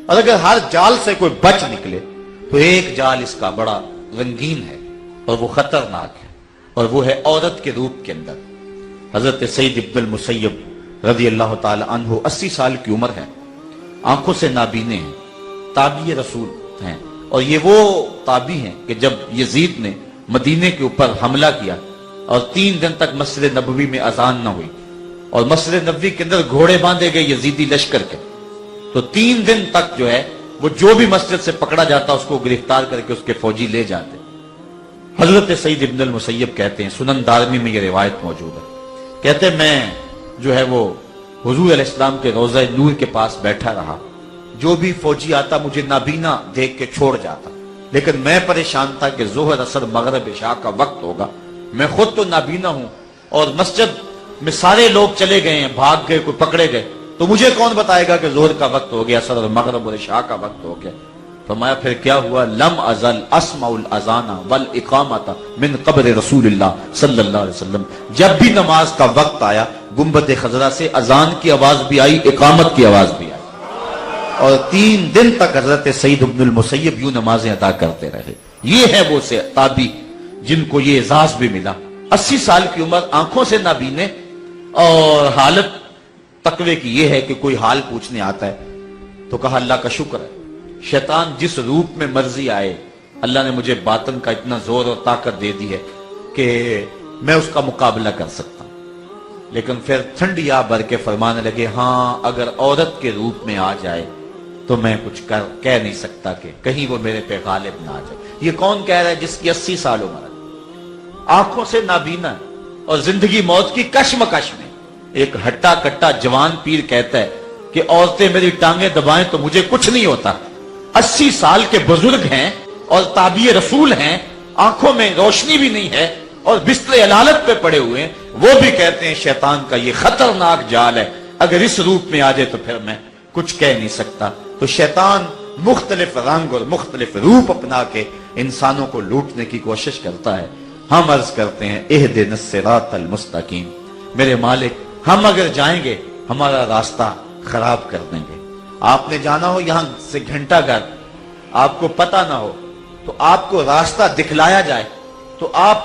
اور اگر ہر جال سے کوئی بچ نکلے تو ایک جال اس کا بڑا رنگین ہے اور وہ خطرناک ہے، اور وہ ہے عورت کے روپ کے اندر۔ حضرت سعید ابن المسیب رضی اللہ تعالی عنہ 80 سال کی عمر ہے، آنکھوں سے نابینے ہیں، تابعی رسول ہیں، اور یہ وہ تابعی ہیں کہ جب یزید نے مدینے کے اوپر حملہ کیا اور 3 دن تک مسجد نبوی میں اذان نہ ہوئی اور مسجد نبوی کے اندر گھوڑے باندھے گئے یزیدی لشکر کے، تو 3 دن تک جو ہے وہ جو بھی مسجد سے پکڑا جاتا اس کو گرفتار کر کے اس کے فوجی لے جاتے۔ حضرت سعید ابن المسیب کہتے ہیں، سنن دارمی میں یہ روایت موجود ہے، کہتے ہیں میں جو ہے وہ حضور علیہ السلام کے روضہ نور کے پاس بیٹھا رہا، جو بھی فوجی آتا مجھے نابینا دیکھ کے چھوڑ جاتا، لیکن میں پریشان تھا کہ ظہر اثر مغرب عشاء کا وقت ہوگا، میں خود تو نابینا ہوں اور مسجد میں سارے لوگ چلے گئے ہیں، بھاگ گئے، کوئی پکڑے گئے، تو مجھے کون بتائے گا کہ ظہر کا وقت ہو گیا، اثر اور مغرب اور عشاء کا وقت ہو گیا۔ فرمایا پھر کیا ہوا؟ لم ازل اسمع الاذان والاقامۃ من قبر رسول اللہ صلی اللہ علیہ وسلم، جب بھی نماز کا وقت آیا گنبد خضرا سے اذان کی آواز بھی آئی، اقامت کی آواز بھی آئی، اور 3 دن تک حضرت سعید ابن المسیب یوں نمازیں ادا کرتے رہے۔ یہ ہے وہ سے تابعی جن کو یہ اعزاز بھی ملا، 80 سال کی عمر، آنکھوں سے نابینے، اور حالت تقوی کی یہ ہے کہ کوئی حال پوچھنے آتا ہے تو کہا اللہ کا شکر ہے، شیطان جس روپ میں مرضی آئے اللہ نے مجھے باطن کا اتنا زور اور طاقت دے دی ہے کہ میں اس کا مقابلہ کر سکتا ہوں۔ لیکن پھر ٹھنڈی آہ بھر کے فرمانے لگے، ہاں اگر عورت کے روپ میں آ جائے تو میں کچھ کہہ نہیں سکتا کہ کہیں وہ میرے پہ غالب نہ آ جائے۔ یہ کون کہہ رہا ہے؟ جس کی 80 سال عمر ہے، آنکھوں سے نابینا ہے، اور زندگی موت کی کشمکش میں ایک ہٹا کٹا جوان پیر کہتا ہے کہ عورتیں میری ٹانگیں دبائیں تو مجھے کچھ نہیں ہوتا۔ 80 سال کے بزرگ ہیں اور تابعی رسول ہیں، آنکھوں میں روشنی بھی نہیں ہے اور بستر علالت پہ پڑے ہوئے ہیں، وہ بھی کہتے ہیں شیطان کا یہ خطرناک جال ہے، اگر اس روپ میں آ جائے تو پھر میں کچھ کہہ نہیں سکتا۔ تو شیطان مختلف رنگ اور مختلف روپ اپنا کے انسانوں کو لوٹنے کی کوشش کرتا ہے۔ ہم عرض کرتے ہیں اہدنا الصراط المستقیم، میرے مالک ہم اگر جائیں گے ہمارا راستہ خراب کر دیں گے۔ آپ نے جانا ہو یہاں سے گھنٹہ گھر، آپ کو پتہ نہ ہو تو آپ کو راستہ دکھلایا جائے تو آپ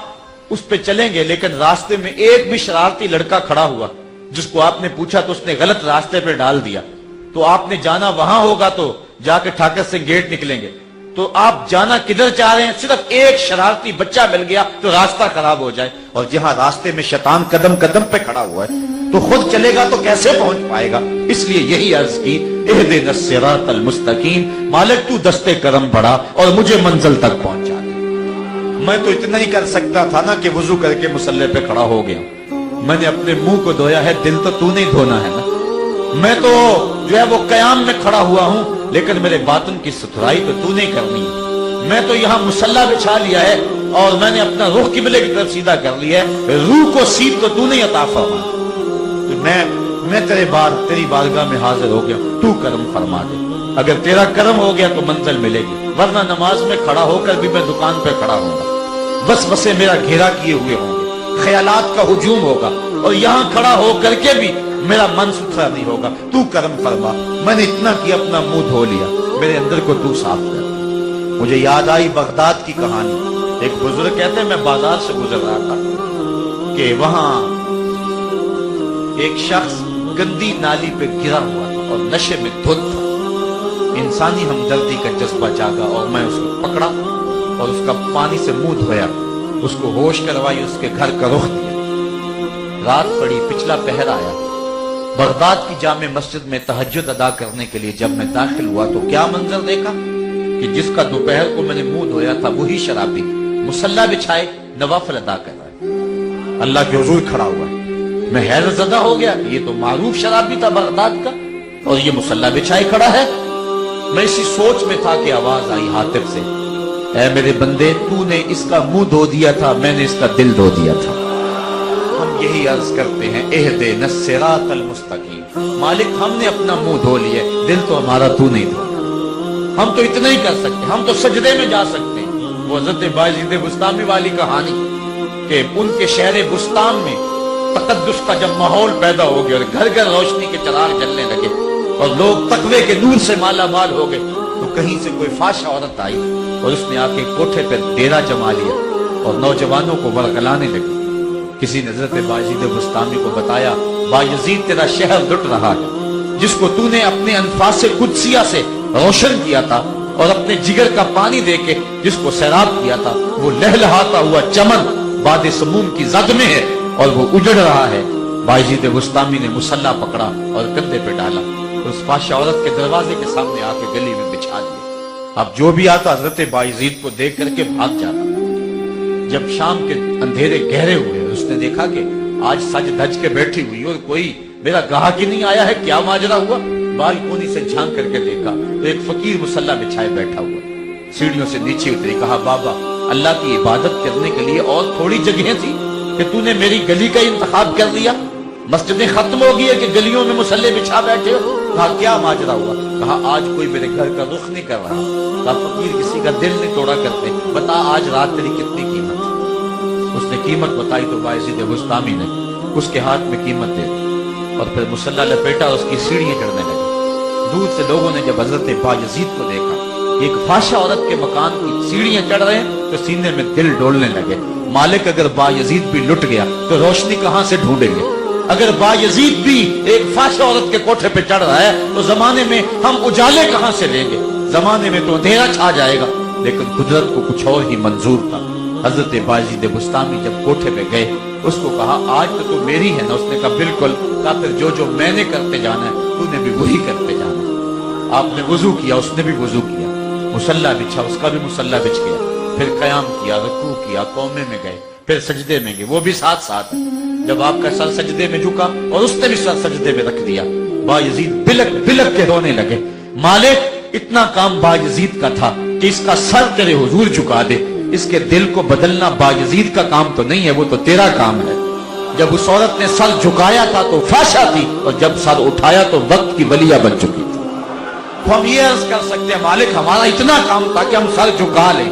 اس پہ چلیں گے، لیکن راستے میں ایک بھی شرارتی لڑکا کھڑا ہوا جس کو آپ نے پوچھا تو اس نے غلط راستے پہ ڈال دیا، تو آپ نے جانا وہاں ہوگا تو جا کے ٹھاکر سے گیٹ نکلیں گے، تو آپ جانا کدھر چاہ رہے ہیں؟ صرف ایک شرارتی بچہ مل گیا تو راستہ خراب ہو جائے، اور جہاں راستے میں شیطان قدم قدم پہ کھڑا ہوا ہے تو خود چلے گا تو کیسے پہنچ پائے گا؟ اس لیے یہی عرض کی اہدنا الصراط المستقیم، مالک تو دستے کرم بڑھا اور مجھے منزل تک پہنچا دے۔ میں تو اتنا ہی کر سکتا تھا نا کہ وضو کر کے مصلی پہ کھڑا ہو گیا، میں نے اپنے منہ کو دھویا ہے، دل تو تو نہیں دھونا ہے نا۔ میں تو جو ہے وہ قیام میں کھڑا ہوا ہوں لیکن میرے باطن کی ستھرائی تو تو نہیں کرنی ہے۔ میں تو یہاں مصلی بچھا لیا ہے اور میں نے اپنا رخ قبلے کی طرف سیدھا کر لیا ہے، روح کو سیدھ تو نہیں عطا فرما، میں تیری بارگاہ میں حاضر ہو گیا، تو کرم فرما دے۔ اگر تیرا کرم ہو گیا تو منزل ملے گی، ورنہ نماز میں کھڑا ہو کر بھی میں دکان پہ کھڑا ہوں گا، بس بسے میرا گھیرا کیے ہوئے ہوں گے، خیالات کا ہجوم ہوگا، اور یہاں کھڑا ہو کر کے بھی میرا من ستھرا نہیں ہوگا، تو کرم فرما۔ میں نے اتنا کیا، اپنا منہ دھو لیا، میرے اندر کو تو صاف کر۔ مجھے یاد آئی بغداد کی کہانی، ایک بزرگ کہتے ہیں میں بازار سے گزر رہا تھا کہ وہاں ایک شخص گندی نالی پہ گرا ہوا تھا اور نشے میں دھت تھا، انسانی ہمدردی کا جذبہ جاگا اور میں اس کو پکڑا اور اس کا پانی سے منہ دھویا، اس کو ہوش کروائی، اس کے گھر کا رخ دیا۔ رات پڑی، پچھلا پہر آیا، بغداد کی جامع مسجد میں تہجد ادا کرنے کے لیے جب میں داخل ہوا تو کیا منظر دیکھا کہ جس کا دوپہر کو میں نے منہ دھویا تھا وہی شرابی مصلی بچھائے نوافل ادا کر رہا ہے، اللہ کے حضور کھڑا ہوا ہے۔ میں حیرت زدہ ہو گیا کہ یہ تو معروف شرابی تھا بغداد کا اور یہ مصلی بچھائے کھڑا ہے۔ میں اسی سوچ میں تھا کہ آواز آئی حاطب سے، اے میرے بندے، تو نے اس کا منہ دھو دیا تھا، میں نے اس کا دل دھو دیا تھا۔ ہم یہی عرض کرتے ہیں اہدنا الصراط المستقیم، مالک ہم نے اپنا منہ دھو لیا، دل تو ہمارا تو نہیں دھونا۔ ہم تو اتنا ہی کر سکتے، ہم تو سجدے میں جا سکتے ہیں۔ وہ حضرت بایزید بسطامی والی کہانی کہ ان کے شہر بسطام میں تقدس کا جب ماحول پیدا ہو گیا اور گھر گھر روشنی کے چراغ جلنے لگے اور لوگ تقوی کے نور سے مالا مال ہو گئے، تو کہیں سے کوئی فاحشہ عورت آئی اور اس نے آ کے کوٹھے پہ ڈیرا جما لیا اور نوجوانوں کو ورگلانے لگی۔ کسی نے حضرت بایزید بسطامی کو بتایا، بایزید تیرا شہر لٹ رہا ہے، جس کو تو نے اپنے انفاس قدسیہ سے روشن کیا تھا اور اپنے جگر کا پانی دے کے جس کو سیراب کیا تھا، وہ لہلہاتا ہوا چمن باد سموم کی زد میں ہے اور وہ اجڑ رہا ہے۔ بایزید بسطامی نے مسلح پکڑا اور کندھے پہ ڈالا، اس فاحشہ عورت کے دروازے کے سامنے آ کے گلی میں بچھا دیا۔ اب جو بھی آتا حضرت بایزید کو دیکھ کر کے بھاگ جاتا۔ جب شام کے اندھیرے گہرے ہوئے، اس نے دیکھا کہ آج سج دھج کے بیٹھی ہوئی اور کوئی میرا گاہک ہی نہیں آیا ہے، کیا ماجرا ہوا؟ بالکونی سے جھانک کر کے دیکھا تو ایک فقیر مسلح بچھائے بیٹھا ہوا، سیڑھیوں سے نیچے اتری۔ کہا، بابا، اللہ کی عبادت کرنے کے لیے اور تھوڑی جگہیں تھی کہ تو نے میری گلی کا انتخاب کر لیا؟ مسجدیں ختم ہو گئی ہے کہ گلیوں میں مسلح بچھا بیٹھے ہو؟ کہا، کیا ماجرا ہوا؟ کہا، آج کوئی میرے گھر کا رخ نہیں کر رہا۔ کہا، فقیر، کسی کا دل نہیں توڑا کرتے، بتا آج رات تیری کتنی قیمت ہے؟ اس نے قیمت بتائی تو بایزید بسطامی نے اس کے ہاتھ میں قیمت دے دی اور پھر مسلح لپیٹا اور اس کی سیڑھیاں چڑھنے لگی۔ دور سے لوگوں نے جب حضرت بایزید کو دیکھا کہ ایک فاحشہ عورت کے مکان کی سیڑھیاں چڑھ رہے ہیں تو سینے میں دل ڈولنے لگے۔ مالک، اگر بایزید بھی لٹ گیا تو روشنی کہاں سے ڈھونڈیں گے؟ اگر بایزید بھی ایک فاحشہ عورت کے کوٹھے پہ چڑھ رہا ہے تو زمانے میں ہم اجالے کہاں سے لیں گے؟ زمانے میں تو اندھیرا چھا جائے گا۔ لیکن قدرت کو کچھ اور ہی منظور تھا۔ حضرت بایزید بسطامی جب کوٹھے پہ گئے، اس کو کہا، آج تو میری ہے نا؟ اس نے کہا، بالکل۔ کہا، پھر جو میں نے کرتے جانا ہے تو نے بھی وہی کرتے جانا ہے۔ آپ نے وضو کیا، اس نے بھی وضو کیا، مسلح بچھا، اس کا بھی مسلح بچھ گیا، پھر قیام کیا، رکوع کیا، قومے میں گئے، پھر سجدے میں گئے، وہ بھی ساتھ ساتھ۔ جب آپ کا سر سجدے میں جھکا اور اس نے بھی سر سجدے میں رکھ دیا، بایزید بلک بلک کے رونے لگے۔ مالک، اتنا کام بایزید کا تھا کہ اس کا سر تیرے حضور جھکا دے، اس کے دل کو بدلنا بایزید کا کام تو نہیں ہے، وہ تو تیرا کام ہے۔ جب اس عورت نے سر جھکایا تھا تو فاحشہ تھی، اور جب سر اٹھایا تو وقت کی ولیہ بن چکی تھی۔ تو ہم یہ عرض کر سکتے ہیں، مالک، ہمارا اتنا کام تھا کہ ہم سر جھکا لیں،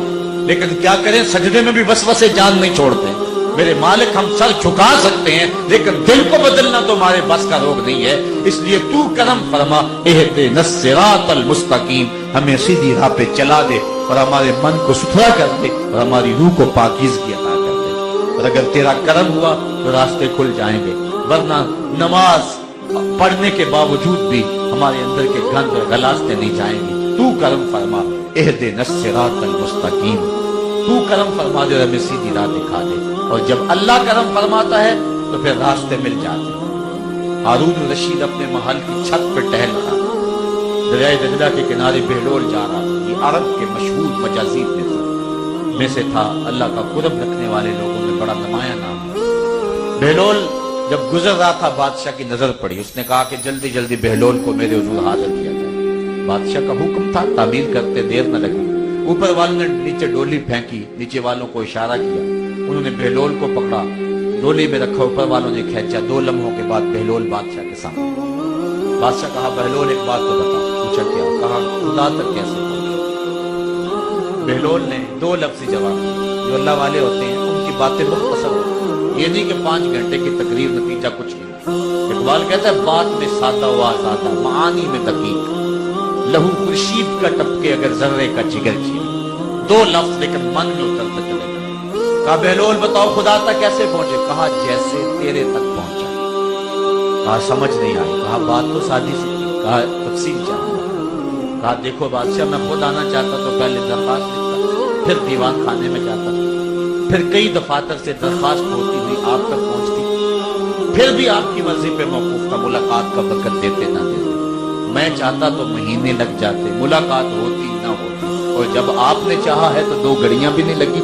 لیکن کیا کریں، سجدے میں بھی وسوسے جان نہیں چھوڑتے۔ میرے مالک، ہم سر جھکا سکتے ہیں لیکن دل کو بدلنا تو ہمارے بس کا روگ نہیں ہے، اس لیے تو کرم فرما، اہدنا الصراط المستقیم، ہمیں سیدھی راہ پہ چلا دے اور ہمارے من کو ستھرا کر دے اور ہماری روح کو پاکیزگی عطا کر دے۔ اور اگر تیرا کرم ہوا تو راستے کھل جائیں گے، ورنہ نماز پڑھنے کے باوجود بھی ہمارے اندر کے گند اور غلاظتیں نہیں جائیں گی۔ تو کرم فرما، اہدنا الصراط المستقیم، تو کرم فرما دے، ہمیں سیدھی راہ دکھا دے۔ اور جب اللہ کرم فرماتا ہے تو پھر راستے مل جاتے ہیں۔ ہارون رشید اپنے محل کی چھت پہ ٹہل رہا، دریائے دجلہ کے کنارے بہلول جا رہا۔ یہ عرب کے مشہور مجازید میں سے تھا، اللہ کا قرب رکھنے والے لوگوں میں بڑا نمایاں نام ہے۔ بہلول جب گزر رہا تھا، بادشاہ کی نظر پڑی، اس نے کہا کہ جلدی جلدی بہلول کو میرے حضور حاضر کیا جائے۔ بادشاہ کا حکم تھا، تعمیر کرتے دیر نہ لگی۔ اوپر والوں نے نیچے ڈولی پھینکی، نیچے والوں کو اشارہ کیا، انہوں نے بہلول کو پکڑا، ڈولی میں رکھا، اوپر والوں نے کھینچا۔ 2 لمحوں کے بعد بہلول بادشاہ کے سامنے۔ بادشاہ کہا، بہلول ایک بات تو بتا۔ پوچھا، کیا؟ کہا، خدا تک کیسے پہنچے؟ بہلول نے 2 لفظی جواب دیا۔ جو اللہ والے ہوتے ہیں ان کی باتیں مختصر ہوتی، یہ نہیں کہ 5 گھنٹے کی تقریر، نتیجہ کچھ نہیں۔ اقبال کہتا ہے، بات میں سادہ و آزادہ، معانی میں دقیق، لہو خورشید کا ٹپکے اگر ذرے کا جگر چھینے۔ 2 لفظ لیکن من میں اترتا چلے گا۔ کہا، بہلول بتاؤ خدا تک کیسے پہنچے؟ کہا، جیسے تیرے تک پہنچا۔ کہا، سمجھ نہیں آئی۔ کہا، بات تو سادی سی تھی۔ کہا، تفصیل چاہتا۔ کہا، دیکھو بادشاہ، میں خود آنا چاہتا تو پہلے درخواست لکھتا، پھر دیوان خانے میں جاتا، پھر کئی دفاتر سے درخواست ہوتی ہوئی آپ تک پہنچتی، پھر بھی آپ کی مرضی پہ موقوف تھا، ملاقات کا وقت دیتے نہ دیتے۔ میں چاہتا تو مہینے لگ جاتے، ملاقات ہوتی نہ ہوتی، اور جب آپ نے چاہا ہے تو 2 گھڑیاں بھی نہیں لگی۔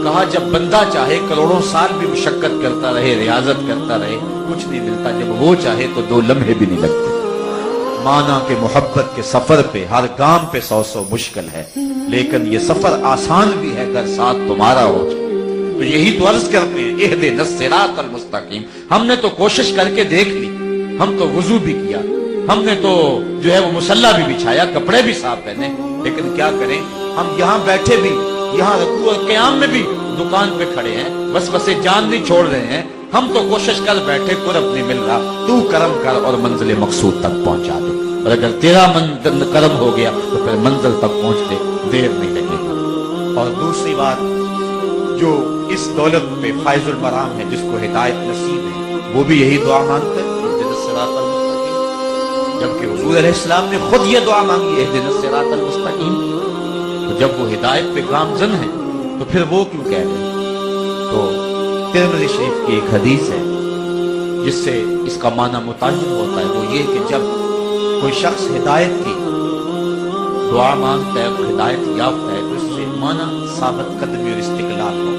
کہا، جب بندہ چاہے کروڑوں سال بھی مشقت کرتا رہے، ریاضت کرتا رہے، کچھ نہیں ملتا، جب وہ چاہے تو 2 لمحے بھی نہیں لگتے۔ مانا کہ محبت کے سفر پہ ہر گام پہ 100 مشکل ہے، لیکن یہ سفر آسان بھی ہے اگر ساتھ تمہارا ہو جائے۔ تو یہی تو عرض کرتے ہیں، اہدنا الصراط المستقیم۔ ہم نے تو کوشش کر کے دیکھ لی، ہم تو وضو بھی کیا، ہم نے تو جو ہے وہ مسلح بھی بچھایا، کپڑے بھی صاف پہنے، لیکن کیا کریں، ہم یہاں بیٹھے بھی، یہاں رکوع اور قیام میں بھی دکان پہ کھڑے ہیں، وسوسے جان نہیں چھوڑ رہے ہیں۔ ہم تو کوشش کر بیٹھے، قرب نہیں مل رہا۔ تو کرم کر اور منزل مقصود تک پہنچا دے۔ اور اگر تیرا کرم ہو گیا تو پھر منزل تک پہنچتے دیر نہیں لگے گی۔ اور دوسری بات، جو اس دولت پہ فائز البرام ہے، جس کو ہدایت نصیب ہے، وہ بھی یہی دعا مانگتا ہے اہدنا الصراط المستقیم، جبکہ حضور علیہ السلام نے خود یہ دعا مانگی اہدنا الصراط المستقیم۔ تو جب وہ ہدایت پہ گامزن ہے تو پھر وہ کیوں کہہ رہے ہیں؟ تو ترمذی شریف کی ایک حدیث ہے جس سے اس کا معنی متعین ہوتا ہے، وہ یہ کہ جب کوئی شخص ہدایت کی دعا مانگتا ہے، ہدایت یافتہ ہے، تو اس سے معنی ثابت قدمی اور استقلال ہو۔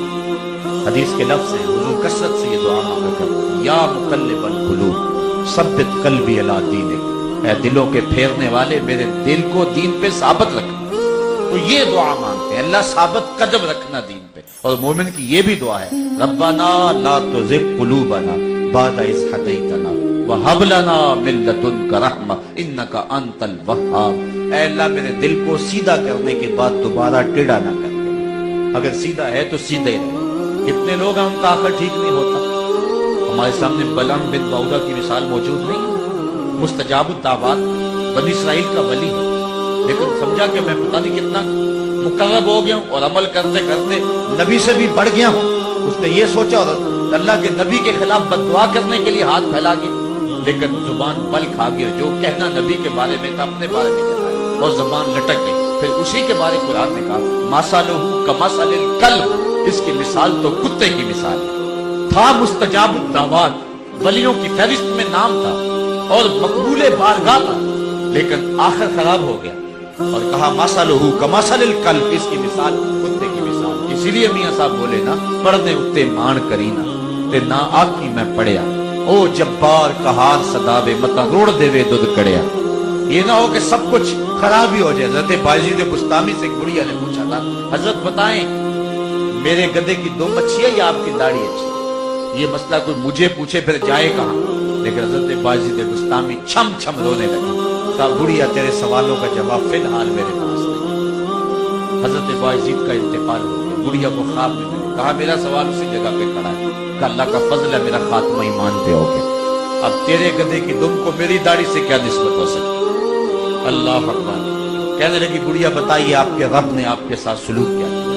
حدیث کے لفظ ہیں، حضور کثرت سے یہ دعا مانگا کرتے ہیں، یا مقلب القلوب ثبت قلبی علی دینک، اے دلوں کے پھیرنے والے میرے دل کو دین پہ ثابت رکھ۔ تو یہ دعا مانگتے ہیں، اللہ ثابت قدم رکھنا دین پہ۔ اور مومن کی یہ بھی دعا ہے، ربنا لا تزغ قلوبنا بعد اذ ہدیتنا وہب لنا من لدنک رحمہ انک انت الوہاب، اے اللہ میرے دل کو سیدھا کرنے کے بعد دوبارہ ٹیڑھا نہ کر دینا، اگر سیدھا ہے تو سیدھا ہی رہے۔ کتنے لوگ ہیں ان کا آخر ٹھیک نہیں ہوتا۔ ہمارے سامنے بلعام بن بعورہ کی مثال موجود نہیں، مستجاب الدعوات، بنی اسرائیل کا ولی ہے، لیکن سمجھا کہ میں پتہ نہیں کتنا مقرب ہو گیا ہوں اور عمل کرتے کرتے نبی سے بھی بڑھ گیا ہوں۔ اس نے یہ سوچا اور اللہ کے نبی کے خلاف بد دعا کرنے کے لیے ہاتھ پھیلا گیا، لیکن زبان بل کھا گیا، جو کہنا نبی کے بارے میں تھا اپنے بارے میں کہا اور زبان لٹک گئی۔ پھر اسی کے بارے قرآن نے کہا مَثَلُهُ كَمَثَلِ الْكَلْبِ، اس کی مثال تو کتے کی مثال ہے۔ تھا مستجاب الدعوات، ولیوں کی فہرست میں نام تھا اور مقبول بارگاہ تھا، لیکن آخر خراب ہو گیا اور کہا مَثَلُهُ كَمَثَلِ الْكَلْبِ، اس کی مثال کتے کی مثال۔ اسی لیے میاں صاحب بولے نا، پڑھنے اتے مان کرینا تے نہ آکی میں پڑھیا، او جبار کہار صدابے متا روڑ دے وے دودھ کڑیا۔ یہ نہ ہو کہ سب کچھ خراب ہی ہو جائے۔ حضرت بایزید بستامی سے ایک بڑھیا نے پوچھا تھا، حضرت بتائیں میرے گدے کی 2 مچھی ہے یا آپ کی داڑھی اچھی؟ یہ مسئلہ کوئی مجھے پوچھے پھر جائے کہاں؟ لیکن حضرت بایزید بستامی چھم چھم رونے لگے، کہا بڑھیا تیرے سوالوں کا جواب فی الحال میرے پاس نہیں۔ حضرت بایزید کا انتقال ہو گیا، بڑھیا کو خواب میں ملے، کہا میرا سوال اسی جگہ پہ کھڑا ہے، کہ اللہ کا فضل ہے میرا خاتمہ ایمان پہ ہو گیا، اب تیرے گدے کی دم کو میری داڑھی سے کیا نسبت ہو سکتی؟ اللہ اکبر۔ کہنے لگی بڑھیا بتائیے آپ کے رب نے آپ کے ساتھ سلوک کیا کیا؟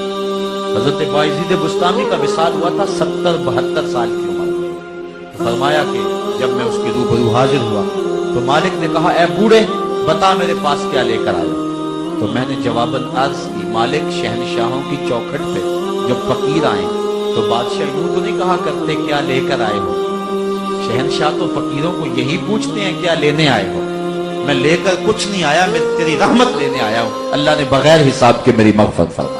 حضرت بایزید بستامی کا وصال ہوا تھا 70-72 سال کی عمر میں۔ فرمایا کہ جب میں اس کے روبرو حاضر ہوا تو مالک نے کہا اے بوڑھے بتا میرے پاس کیا لے کر آئے؟ تو میں نے جواباً عرض کی مالک شہنشاہوں کی چوکھٹ پہ جب فقیر آئیں تو بادشاہ یوں تو نہیں کہا کرتے کیا لے کر آئے ہو، شہنشاہ تو فقیروں کو یہی پوچھتے ہیں کیا لینے آئے ہو۔ میں لے کر کچھ نہیں آیا، میں تیری رحمت لینے آیا ہوں، اللہ نے بغیر حساب کے میری مغفرت فرمائی۔